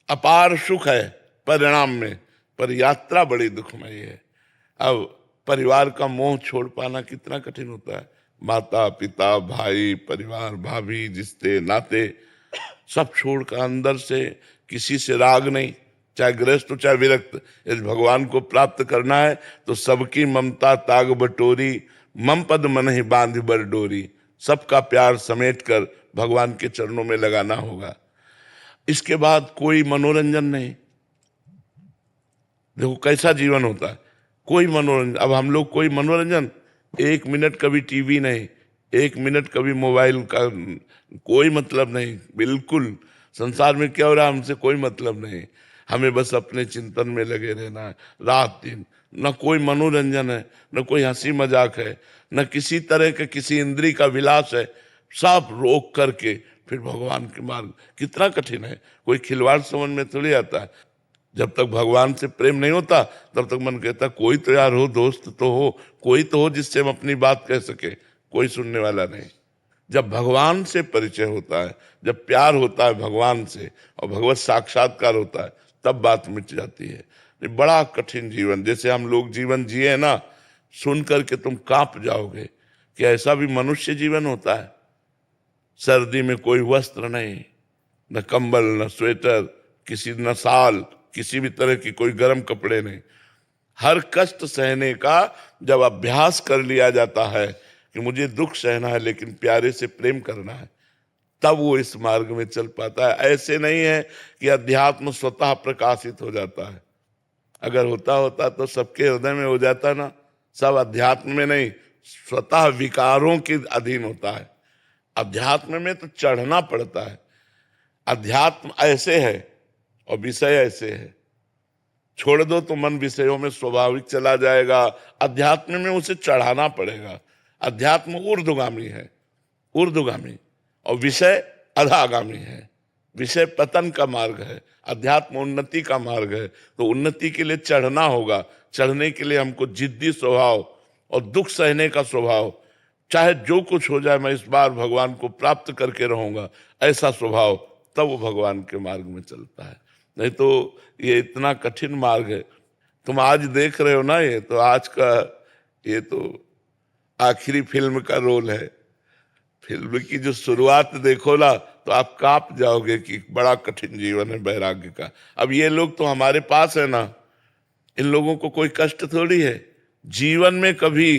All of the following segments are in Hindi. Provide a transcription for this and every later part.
अपार सुख है परिणाम में, पर यात्रा बड़ी दुखमयी है। अब परिवार का मोह छोड़ पाना कितना कठिन होता है। माता पिता भाई परिवार भाभी रिश्ते नाते सब छोड़कर अंदर से किसी से राग नहीं, चाहे गृहस्थ हो चाहे विरक्त। यदि भगवान को प्राप्त करना है तो सबकी ममता ताग बटोरी, मम पद मन ही बांध बर डोरी। सबका प्यार समेट कर भगवान के चरणों में लगाना होगा। इसके बाद कोई मनोरंजन नहीं। देखो कैसा जीवन होता है, कोई मनोरंजन। अब हम लोग कोई मनोरंजन, 1 मिनट कभी टीवी नहीं, 1 मिनट कभी मोबाइल का कोई मतलब नहीं। बिल्कुल संसार में क्या हो रहा है हमसे कोई मतलब नहीं। हमें बस अपने चिंतन में लगे रहना है रात दिन। न कोई मनोरंजन है, न कोई हंसी मजाक है, न किसी तरह के किसी इंद्रिय का विलास है। सब रोक करके फिर भगवान के मार्ग। कितना कठिन है, कोई खिलवाड़ समझ में थोड़ी आता है। जब तक भगवान से प्रेम नहीं होता तब तक मन कहता कोई तो यार हो, दोस्त तो हो, कोई तो हो जिससे हम अपनी बात कह सके। कोई सुनने वाला नहीं। जब भगवान से परिचय होता है, जब प्यार होता है भगवान से और भगवत साक्षात्कार होता है, तब बात मिट जाती है। ये बड़ा कठिन जीवन, जैसे हम लोग जीवन जिए ना, सुन करके तुम कांप जाओगे कि ऐसा भी मनुष्य जीवन होता है। सर्दी में कोई वस्त्र नहीं, न कंबल न स्वेटर, किसी न साल, किसी भी तरह की कोई गर्म कपड़े नहीं। हर कष्ट सहने का जब अभ्यास कर लिया जाता है कि मुझे दुख सहना है लेकिन प्यारे से प्रेम करना है, तब वो इस मार्ग में चल पाता है। ऐसे नहीं है कि अध्यात्म स्वतः प्रकाशित हो जाता है। अगर होता होता तो सबके हृदय में हो जाता ना। सब अध्यात्म में नहीं, स्वतः विकारों के अधीन होता है। अध्यात्म में तो चढ़ना पड़ता है। अध्यात्म ऐसे है और विषय ऐसे है। छोड़ दो तो मन विषयों में स्वाभाविक चला जाएगा। अध्यात्म में उसे चढ़ाना पड़ेगा। अध्यात्म ऊर्ध्वगामी है, ऊर्ध्वगामी, और विषय अधोगामी है। विषय पतन का मार्ग है, अध्यात्म उन्नति का मार्ग है। तो उन्नति के लिए चढ़ना होगा। चढ़ने के लिए हमको जिद्दी स्वभाव और दुख सहने का स्वभाव, चाहे जो कुछ हो जाए मैं इस बार भगवान को प्राप्त करके रहूंगा, ऐसा स्वभाव, तब वो भगवान के मार्ग में चलता है। नहीं तो ये इतना कठिन मार्ग है। तुम आज देख रहे हो ना, ये तो आज का, ये तो आखिरी फिल्म का रोल है। फिल्म की जो शुरुआत देखो ना तो आप कांप जाओगे कि बड़ा कठिन जीवन है वैराग्य का। अब ये लोग तो हमारे पास है ना, इन लोगों को कोई कष्ट थोड़ी है। जीवन में कभी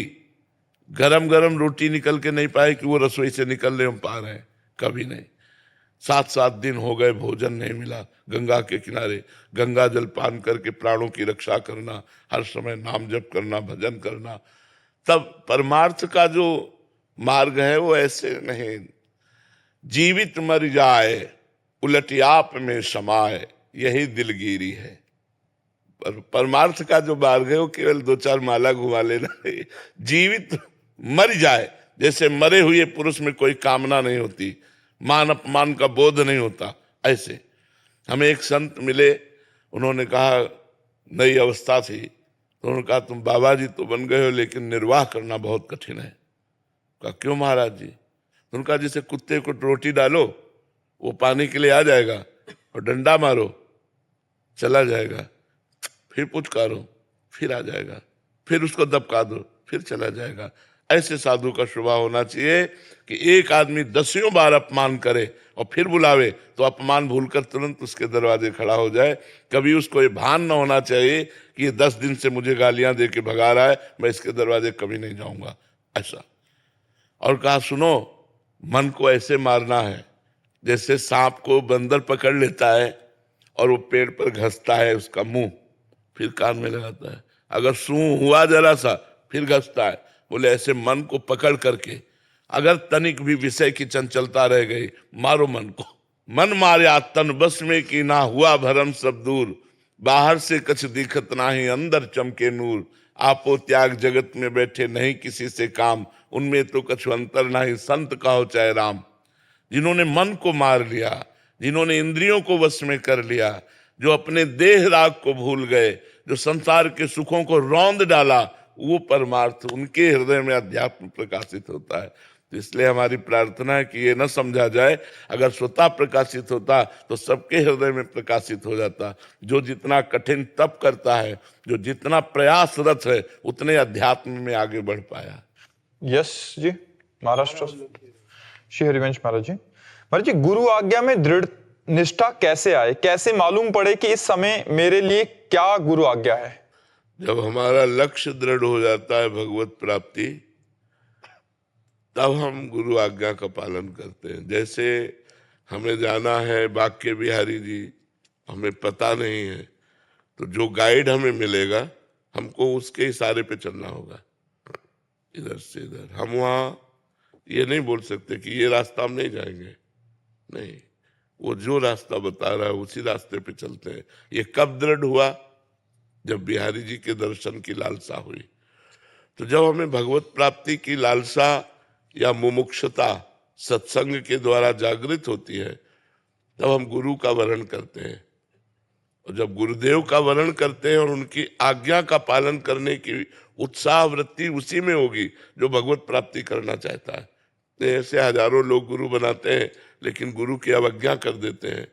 गरम गरम रोटी निकल के नहीं पाए कि वो रसोई से निकलने हम पा रहे हैं, कभी नहीं। 7-7 दिन हो गए भोजन नहीं मिला। गंगा के किनारे गंगा जल पान करके प्राणों की रक्षा करना, हर समय नाम जप करना, भजन करना। तब परमार्थ का जो मार्ग है वो ऐसे नहीं। जीवित मर जाए उलट आप में समाए, यही दिलगिरी है। पर परमार्थ का जो मार्ग है वो केवल 2-4 माला घुमा लेना है। जीवित मर जाए, जैसे मरे हुए पुरुष में कोई कामना नहीं होती, मान अपमान का बोध नहीं होता, ऐसे। हमें एक संत मिले, उन्होंने कहा, नई अवस्था थी, तो उन्होंने कहा तुम बाबा जी तो बन गए हो लेकिन निर्वाह करना बहुत कठिन है। कहा क्यों महाराज जी? तो उनका जैसे कुत्ते को रोटी डालो वो पाने के लिए आ जाएगा, और डंडा मारो चला जाएगा, फिर पुचकारो फिर आ जाएगा, फिर उसको दबका दो फिर चला जाएगा। ऐसे साधु का स्वभाव होना चाहिए कि एक आदमी 10 बार अपमान करे और फिर बुलावे तो अपमान भूलकर तुरंत उसके दरवाजे खड़ा हो जाए। कभी उसको ये भान न होना चाहिए कि ये 10 दिन से मुझे गालियां दे के भगा रहा है, मैं इसके दरवाजे कभी नहीं जाऊंगा, ऐसा। और कहा सुनो, मन को ऐसे मारना है जैसे सांप को बंदर पकड़ लेता है और वो पेड़ पर घसता है उसका मुंह, फिर कान में लगाता है, अगर सूं हुआ जरा सा फिर घसता है। बोले ऐसे मन को पकड़ करके अगर तनिक भी विषय की चंचलता रह गई, मारो मन को। मन मार्या तन बस में कि ना हुआ भरम सब दूर, बाहर से कछ दिखत नाही अंदर चमके नूर। आपो त्याग जगत में बैठे नहीं किसी से काम, उनमें तो कछु अंतर नहीं संत कहो चाहे राम। जिन्होंने मन को मार लिया, जिन्होंने इंद्रियों को वश में कर लिया, जो अपने देह राग को भूल गए, जो संसार के सुखों को रौंद डाला, वो परमार्थ उनके हृदय में अध्यात्म प्रकाशित होता है। तो इसलिए हमारी प्रार्थना है कि ये न समझा जाए, अगर स्वतः प्रकाशित होता तो सबके हृदय में प्रकाशित हो जाता। जो जितना कठिन तप करता है, जो जितना प्रयासरत है, उतने अध्यात्म में आगे बढ़ पाया। यस जी, महाराष्ट्र श्री हरिवंश महाराज जी। महाराज जी, गुरु आज्ञा में दृढ़ निष्ठा कैसे आए, कैसे मालूम पड़े कि इस समय मेरे लिए क्या गुरु आज्ञा है? जब हमारा लक्ष्य दृढ़ हो जाता है भगवत प्राप्ति, तब हम गुरु आज्ञा का पालन करते हैं। जैसे हमें जाना है बांके बिहारी जी, हमें पता नहीं है, तो जो गाइड हमें मिलेगा हमको उसके इशारे पे चलना होगा, इधर से इधर। हम वहाँ ये नहीं बोल सकते कि ये रास्ता हम नहीं जाएंगे, नहीं, वो जो रास्ता बता रहा है उसी रास्ते पे चलते हैं। ये कब दृढ़ हुआ? जब बिहारी जी के दर्शन की लालसा हुई। तो जब हमें भगवत प्राप्ति की लालसा या मुमुक्षुता सत्संग के द्वारा जागृत होती है, तब हम गुरु का वरण करते हैं। और जब गुरुदेव का वरण करते हैं और उनकी आज्ञा का पालन करने की उत्साह वृत्ति उसी में होगी जो भगवत प्राप्ति करना चाहता है। ऐसे हजारों लोग गुरु बनाते हैं, लेकिन गुरु की अवज्ञा कर देते हैं,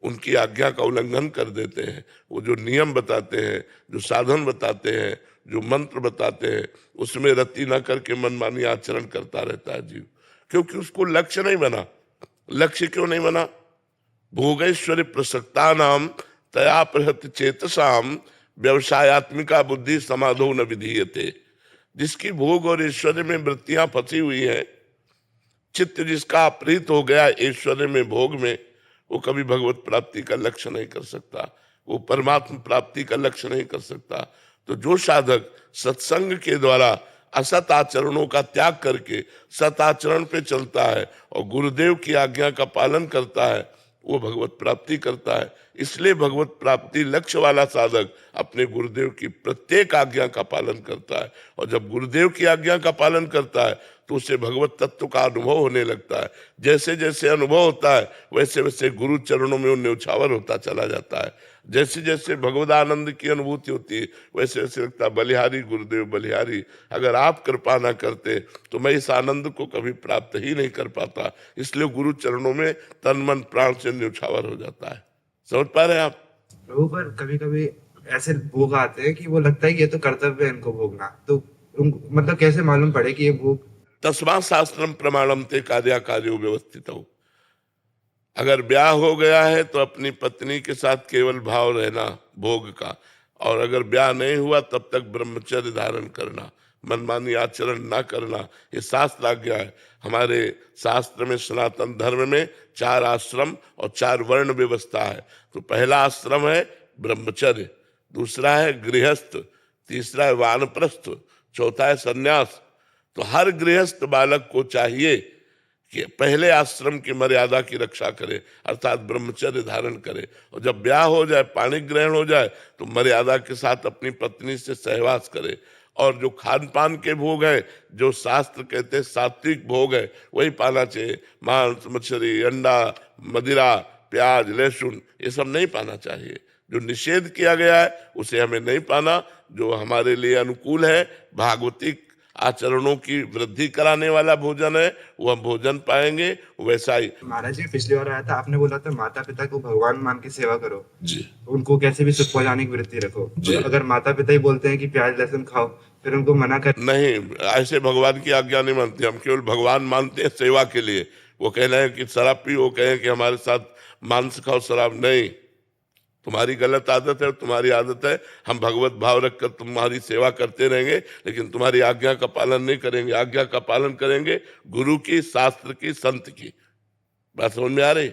उनकी आज्ञा का उल्लंघन कर देते हैं। वो जो नियम बताते हैं, जो साधन बताते हैं, जो मंत्र बताते हैं, उसमें रति न करके मनमानी आचरण करता रहता है जीव, क्योंकि उसको लक्ष्य नहीं बना। लक्ष्य क्यों नहीं बना? भोगैश्वर्य प्रसक्ता नाम तया प्रहत चेतसाम व्यवसायत्मिका बुद्धि समाधो न विधीयते। जिसकी भोग और ऐश्वर्य में वृत्तियां फंसी हुई है, चित्त जिसका अपहृत हो गया ऐश्वर्य में, भोग में, वो कभी भगवत प्राप्ति का लक्ष्य नहीं कर सकता, वो परमात्मा प्राप्ति का लक्ष्य नहीं कर सकता। तो जो साधक सत्संग के द्वारा असत आचरणों का त्याग करके सत आचरण पे चलता है और गुरुदेव की आज्ञा का पालन करता है, वो भगवत प्राप्ति करता है। इसलिए भगवत प्राप्ति लक्ष्य वाला साधक अपने गुरुदेव की प्रत्येक आज्ञा का पालन करता है, और जब गुरुदेव की आज्ञा का पालन करता है तो उसे भगवत तत्व का अनुभव होने लगता है। जैसे जैसे अनुभव होता है वैसे वैसे गुरु चरणों में वो न्यौछावर होता चला जाता है। जैसे जैसे भगवदानंद की अनुभूति होती है वैसे वैसे लगता है बलिहारी गुरुदेव बलिहारी, अगर आप कृपा ना करते तो मैं इस आनंद को कभी प्राप्त ही नहीं कर पाता। इसलिए गुरु चरणों में तन मन प्राण से न्यौछावर हो जाता है। समझ पा रहे हैं आप? प्रभु, पर कभी कभी ऐसे भोग आते हैं कि वो लगता है कि ये तो कर्तव्य है इनको भोगना, तो मतलब कैसे मालूम पड़े कि ये भोग? तस्मा शास्त्रम प्रमाणम ते कार्या कार्यो व्यवस्थित हो। अगर ब्याह हो गया है तो अपनी पत्नी के साथ केवल भाव रहना भोग का, और अगर ब्याह नहीं हुआ तब तक ब्रह्मचर्य धारण करना, मनमानी आचरण ना करना, ये शास्त्र आज्ञा है। हमारे शास्त्र में सनातन धर्म में 4 आश्रम और 4 वर्ण व्यवस्था है। तो पहला आश्रम है ब्रह्मचर्य, दूसरा है गृहस्थ, तीसरा है वानप्रस्थ, चौथा है सन्यास। तो हर गृहस्थ बालक को चाहिए कि पहले आश्रम की मर्यादा की रक्षा करे, अर्थात ब्रह्मचर्य धारण करे, और जब ब्याह हो जाए, पाणी ग्रहण हो जाए, तो मर्यादा के साथ अपनी पत्नी से सहवास करे। और जो खान पान के भोग है, जो शास्त्र कहते हैं सात्विक भोग है, वही पाना चाहिए। मांस, मछली, अंडा, मदिरा, प्याज, लहसुन, ये सब नहीं पाना चाहिए। जो निषेध किया गया है उसे हमें नहीं पाना। जो हमारे लिए अनुकूल है, भागवतिक आचरणों की वृद्धि कराने वाला भोजन है, वो हम भोजन पाएंगे। वैसा ही महाराज जी, पिछली बार आया था, आपने बोला था माता पिता को भगवान मान के सेवा करो जी, उनको कैसे भी सुख पहुंचाने की वृत्ति रखो। जी। तो अगर माता पिता ही बोलते हैं कि प्याज लहसुन खाओ, फिर उनको मना कर नहीं, ऐसे भगवान की आज्ञा नहीं मानते हम। केवल भगवान मानते हैं सेवा के लिए। वो कहना है कि शराब पी, वो कहें कि हमारे साथ मांस खाओ, शराब नहीं। तुम्हारी गलत आदत है, तुम्हारी आदत है, हम भगवत भाव रखकर तुम्हारी सेवा करते रहेंगे, लेकिन तुम्हारी आज्ञा का पालन नहीं करेंगे। आज्ञा का पालन करेंगे गुरु की, शास्त्र की, संत की। बात समझ में आ रही?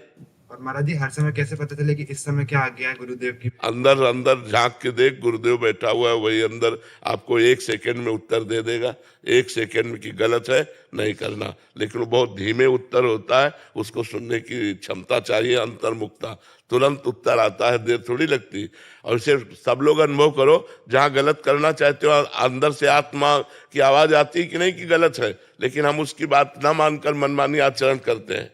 और महाराज जी, हर समय कैसे पता चले कि इस समय क्या आज्ञा है गुरुदेव की? अंदर अंदर झांक के देख, गुरुदेव बैठा हुआ है, वही अंदर आपको 1 सेकेंड में उत्तर दे देगा। 1 सेकेंड की गलत है नहीं करना, लेकिन वो बहुत धीमे उत्तर होता है, उसको सुनने की क्षमता चाहिए, अंतर्मुखता। तुरंत उत्तर आता है, देर थोड़ी लगती। और इसे सब लोग अनुभव करो, जहाँ गलत करना चाहते हो अंदर से आत्मा की आवाज आती है कि नहीं कि गलत है, लेकिन हम उसकी बात ना मानकर मनमानी आचरण करते हैं।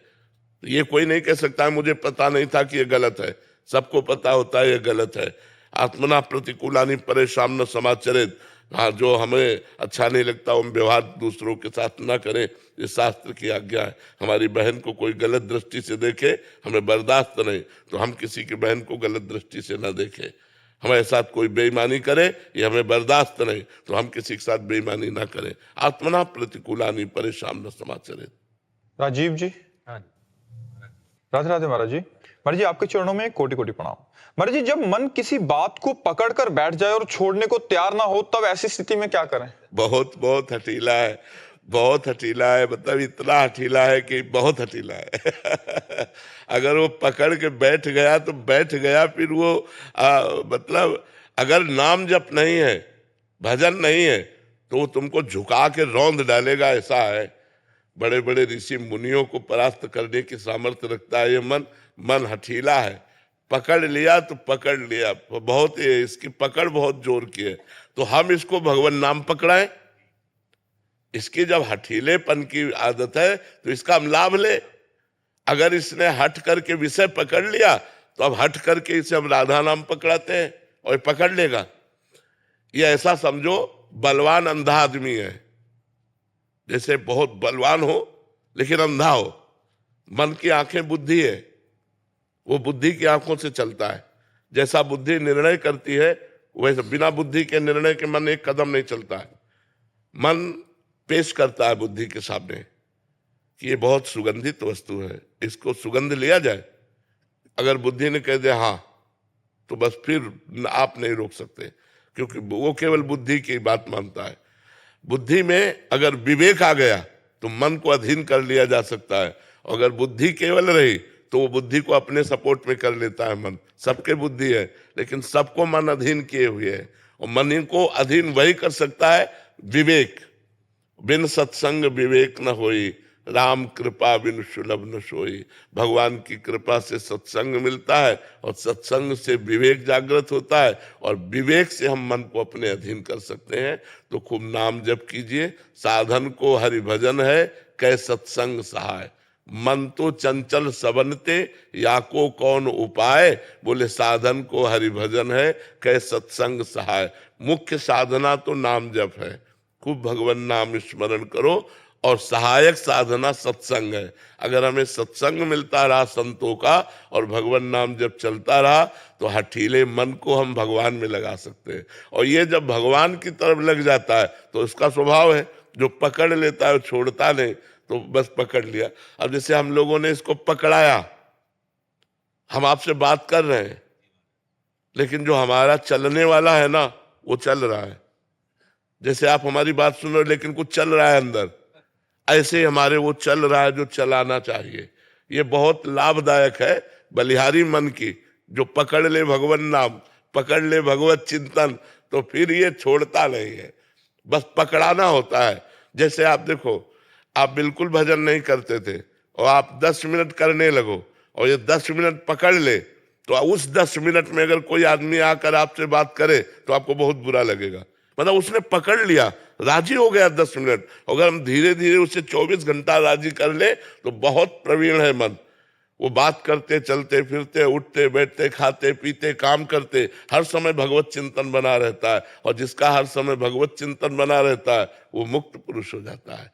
ये कोई नहीं कह सकता है मुझे पता नहीं था कि ये गलत है, सबको पता होता है ये गलत है। आत्मना प्रतिकूलानि परेशान न समाचरित, हाँ, जो हमें अच्छा नहीं लगता हम व्यवहार दूसरों के साथ ना करें, ये शास्त्र की आज्ञा है। हमारी बहन को कोई गलत दृष्टि से देखे, हमें बर्दाश्त नहीं, तो हम किसी की बहन को गलत दृष्टि से ना देखें। हमारे साथ कोई बेईमानी करे, ये हमें बर्दाश्त नहीं, तो हम किसी के साथ बेईमानी ना करें। आत्मना प्रतिकूलानि परेशान न समाचरे। राजीव जी, राधे राधे महाराज जी। महाराज जी, आपके चरणों में कोटि कोटि प्रणाम। महाराज जी, जब मन किसी बात को पकड़ कर बैठ जाए और छोड़ने को तैयार ना हो, तब ऐसी स्थिति में क्या करें? बहुत बहुत हठीला है, बहुत हठीला है, मतलब इतना हठीला है कि बहुत हठीला है। अगर वो पकड़ के बैठ गया तो बैठ गया, फिर वो मतलब अगर नाम जप नहीं है, भजन नहीं है, तो वो तुमको झुका के रौंद डालेगा, ऐसा है। बड़े बड़े ऋषि मुनियों को परास्त करने की सामर्थ्य रखता है ये मन। मन हठीला है, पकड़ लिया तो पकड़ लिया, बहुत इसकी पकड़ बहुत जोर की है। तो हम इसको भगवान नाम पकड़ाएं, इसकी जब हठीलेपन की आदत है तो इसका हम लाभ ले। अगर इसने हट करके विषय पकड़ लिया तो अब हट करके इसे हम राधा नाम पकड़ाते हैं और पकड़ लेगा। ये ऐसा समझो बलवान अंधा आदमी है, जैसे बहुत बलवान हो लेकिन अंधा हो। मन की आंखें बुद्धि है, वो बुद्धि की आंखों से चलता है। जैसा बुद्धि निर्णय करती है वैसे बिना बुद्धि के निर्णय के मन एक कदम नहीं चलता है। मन पेश करता है बुद्धि के सामने कि ये बहुत सुगंधित वस्तु है, इसको सुगंध लिया जाए। अगर बुद्धि ने कह दिया हाँ, तो बस फिर आप नहीं रोक सकते, क्योंकि वो केवल बुद्धि की बात मानता है। बुद्धि में अगर विवेक आ गया तो मन को अधीन कर लिया जा सकता है। अगर बुद्धि केवल रही तो वो बुद्धि को अपने सपोर्ट में कर लेता है। मन सबके बुद्धि है, लेकिन सबको मन अधीन किए हुए है, और मन को अधीन वही कर सकता है विवेक। बिन सत्संग विवेक न होई, राम कृपा बिन सुलभ न सोई। भगवान की कृपा से सत्संग मिलता है और सत्संग से विवेक जागृत होता है, और विवेक से हम मन को अपने अधीन कर सकते हैं। तो खूब नाम जप कीजिए। साधन को हरि भजन है, कै सत्संग सहाय। मन तो चंचल सबनते, या को कौन उपाय। बोले साधन को हरि भजन है, कै सत्संग सहाय। मुख्य साधना तो नाम जप है, खूब भगवान नाम स्मरण करो, और सहायक साधना सत्संग है। अगर हमें सत्संग मिलता रहा संतों का और भगवान नाम जब चलता रहा, तो हठीले मन को हम भगवान में लगा सकते हैं। और ये जब भगवान की तरफ लग जाता है तो इसका स्वभाव है, जो पकड़ लेता है छोड़ता नहीं, तो बस पकड़ लिया। अब जैसे हम लोगों ने इसको पकड़ाया, हम आपसे बात कर रहे हैं, लेकिन जो हमारा चलने वाला है ना, वो चल रहा है। जैसे आप हमारी बात सुन रहे हो लेकिन कुछ चल रहा है अंदर, ऐसे हमारे वो चल रहा है जो चलाना चाहिए। ये बहुत लाभदायक है बलिहारी मन की, जो पकड़ ले भगवान नाम, पकड़ ले भगवत चिंतन, तो फिर ये छोड़ता नहीं है, बस पकड़ाना होता है। जैसे आप देखो, आप बिल्कुल भजन नहीं करते थे और आप 10 मिनट करने लगो, और ये 10 मिनट पकड़ ले, तो उस 10 मिनट में अगर कोई आदमी आकर आपसे बात करे तो आपको बहुत बुरा लगेगा। मतलब उसने पकड़ लिया, राजी हो गया 10 मिनट। अगर हम धीरे धीरे उसे 24 घंटा राजी कर ले तो बहुत प्रवीण है मन। वो बात करते, चलते फिरते, उठते बैठते, खाते पीते, काम करते, हर समय भगवत चिंतन बना रहता है। और जिसका हर समय भगवत चिंतन बना रहता है वो मुक्त पुरुष हो जाता है।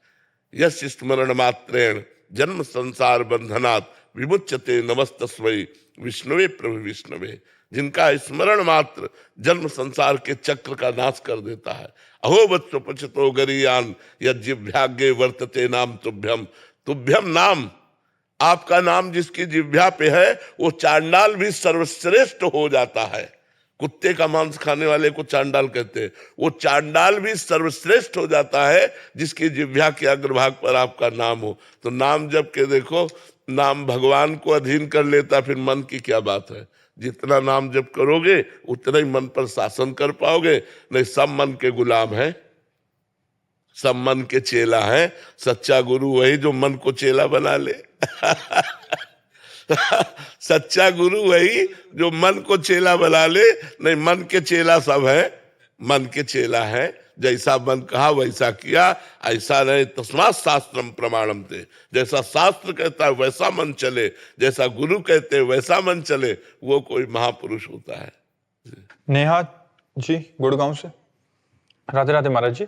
यश स्मरण मात्रेण जन्म संसार बंधनात् विमुच्यते नमस्तस्मै विष्णुवे प्रभु विष्णुवे। जिनका स्मरण मात्र जन्म संसार के चक्र का नाश कर देता है। अहो बच्चो पचतो गरीयान यज्जिभ्याग्ये वर्तते नाम तुभ्यम। तुभ्यम नाम, आपका नाम जिसकी जिह्वा पे है वो चांडाल भी सर्वश्रेष्ठ हो जाता है। कुत्ते का मांस खाने वाले को चांडाल कहते हैं, वो चांडाल भी सर्वश्रेष्ठ हो जाता है जिसकी जिह्वा के अग्रभाग पर आपका नाम हो। तो नाम जब के देखो, नाम भगवान को अधीन कर लेता, फिर मन की क्या बात है। जितना नाम जप करोगे उतना ही मन पर शासन कर पाओगे। नहीं, सब मन के गुलाम है, सब मन के चेला है। सच्चा गुरु वही जो मन को चेला बना ले। सच्चा गुरु वही जो मन को चेला बना ले। नहीं, मन के चेला सब है, मन के चेला है। जैसा मन कहा वैसा किया, ऐसा नहीं। तस्मात् शास्त्रम प्रमाणम थे। जैसा शास्त्र कहता है वैसा मन चले, जैसा गुरु कहते हैं वैसा मन चले, वो कोई महापुरुष होता है। नेहा जी गुड़गांव से। राधे राधे महाराज जी।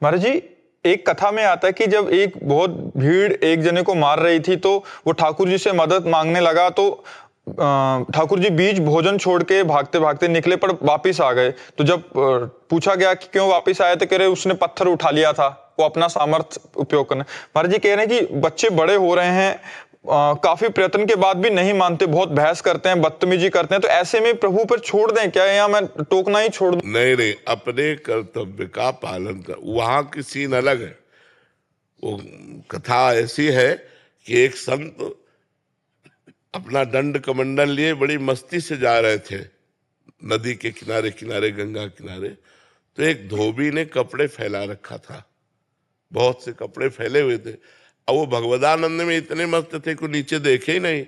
महाराज जी, एक कथा में आता है कि जब एक बहुत भीड़ एक जने को मार रही थी तो वो ठाकुर जी से मदद मांगने लगा, तो ठाकुर जी बीच भोजन छोड़ के भागते भागते निकले पर वापिस आ गए। तो जब पूछा गया कि क्यों वापिस आए तो कह रहे उसने पत्थर उठा लिया था, वो अपना सामर्थ्य उपयोग करना। महाराज जी कह रहे हैं कि बच्चे बड़े हो रहे हैं, काफी प्रयत्न के बाद भी नहीं मानते, बहुत बहस करते हैं, बदतमीजी करते हैं, तो ऐसे में प्रभु पर छोड़ दें क्या, या मैं टोकना ही छोड़ दूं? नहीं नहीं, अपने कर्तव्य का पालन कर। वहां की सीन अलग है। वो कथा ऐसी है कि एक संत अपना दंड कमंडल लिए बड़ी मस्ती से जा रहे थे नदी के किनारे किनारे, गंगा किनारे। तो एक धोबी ने कपड़े फैला रखा था, बहुत से कपड़े फैले हुए थे। अब वो भगवदानंद में इतने मस्त थे कि नीचे देखे ही नहीं।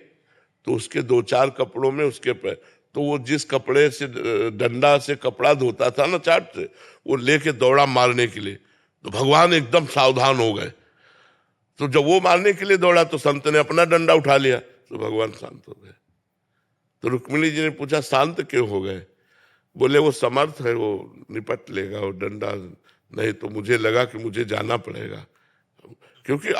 तो उसके 2-4 कपड़ों में उसके पैर, तो वो जिस कपड़े से डंडा से कपड़ा धोता था ना चाट से, वो लेके दौड़ा मारने के लिए। तो भगवान एकदम सावधान हो गए। तो जब वो मारने के लिए दौड़ा तो संत ने अपना डंडा उठा लिया, तो भगवान शांत हो गए। तो रुक्मिणी जी ने पूछा शांत क्यों हो गए? बोले वो समर्थ है, वो निपट लेगा, वो डंडा नहीं तो मुझे लगा कि मुझे जाना पड़ेगा, क्योंकि